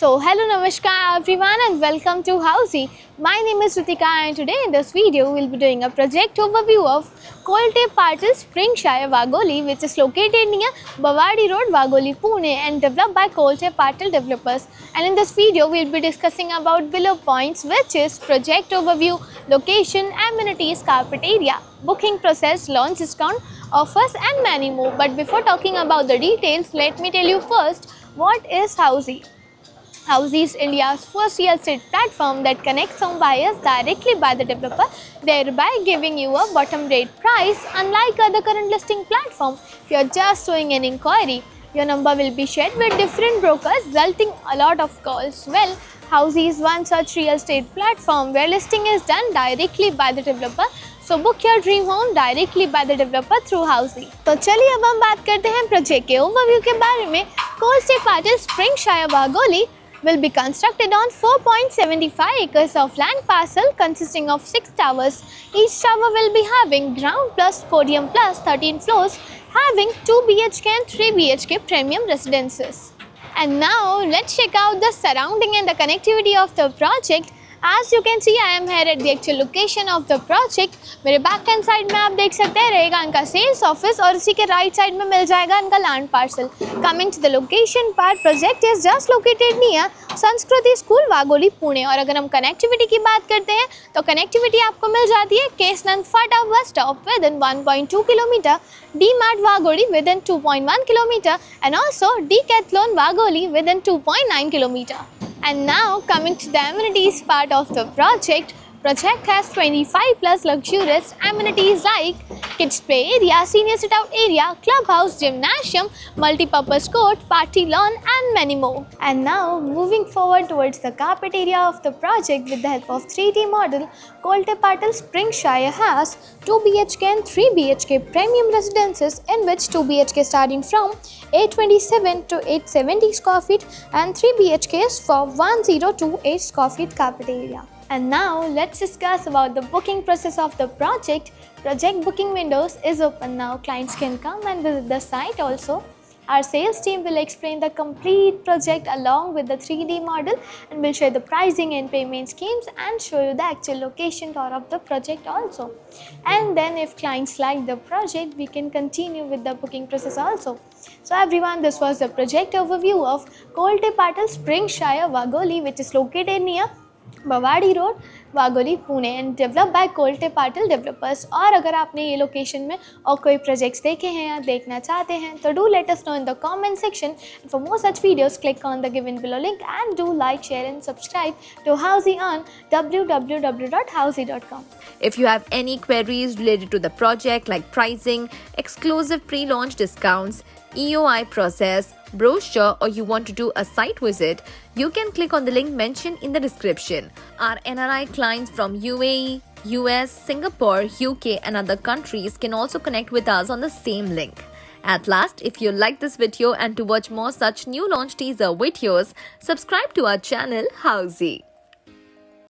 Hello Namaskar everyone and welcome to Housey. My name is Ritika and today in this video we'll be doing a project overview of Kolte Patil Springshire Vagoli, which is located near Bawadi Road, Vagoli, Pune, and developed by Kolte Patil developers. And in this video we'll be discussing about below points, which is project overview, location, amenities, carpet area, booking process, launch discount, offers and many more. But before talking about the details, let me tell you first what is Housey. Housey is India's first real estate platform that connects home buyers directly by the developer, thereby giving you a bottom rate price. Unlike other current listing platforms, if you are just doing an inquiry, your number will be shared with different brokers, resulting a lot of calls. Well, Housey is one such real estate platform where listing is done directly by the developer. So book your dream home directly by the developer through Housey. तो चलिए अब हम बात करते हैं project के overview के बारे में. Kolte Patil Springshire Wagholi will be constructed on 4.75 acres of land parcel consisting of 6 towers. Each tower will be having ground plus podium plus 13 floors, having 2 BHK and 3 BHK premium residences. And now let's check out the surrounding and the connectivity of the project. As you can see, I am here at the actual location of the project. मेरे back hand side में आप देख सकते हैं रहेगा इनका sales office और उसी के राइट साइड में मिल जाएगा इनका land parcel. Coming to the location part, project is just located near Sanskriti school Wagholi Pune. और अगर हम कनेक्टिविटी की बात करते हैं तो कनेक्टिविटी आपको मिल जाती है Kesnand Phata bus stop within 1.2 kilometre, D Mart Wagholi within 2.1 kilometre and also Decathlon Wagholi within 2.9 kilometre. And now coming to the amenities part of the project has 25 plus luxurious amenities like kids play area, senior sit out area, clubhouse, gymnasium, multi-purpose court, party lawn and many more. And now moving forward towards the carpet area of the project, with the help of 3D model, Kolte Patil Springshire has 2 BHK and 3 BHK premium residences, in which 2 BHK starting from 827 to 870 square feet and 3 BHKs for 1028 square feet carpet area. And now let's discuss about the booking process of the project. Project booking windows is open now. Clients can come and visit the site also. Our sales team will explain the complete project along with the 3D model and will share the pricing and payment schemes and show you the actual location tour of the project also. And then if clients like the project, we can continue with the booking process also. So everyone, this was the project overview of Kolte Patil Springshire Vagoli, which is located near Bawadi road, Wagholi, Pune and develop by Kolte Patil developers. और अगर आपने ये location में और कोई projects देखे हैं या देखना चाहते हैं तो do let us know in the comment section. For more such videos click on the given below link and do like, share and subscribe to Housey on www.housey.com. If you have any queries related to the project like pricing, exclusive pre-launch discounts, EOI process, brochure, or you want to do a site visit, you can click on the link mentioned in the description. Our NRI clients from UAE, US, Singapore, UK and other countries can also connect with us on the same link. At last, if you like this video and to watch more such new launch teaser videos, subscribe to our channel Housey.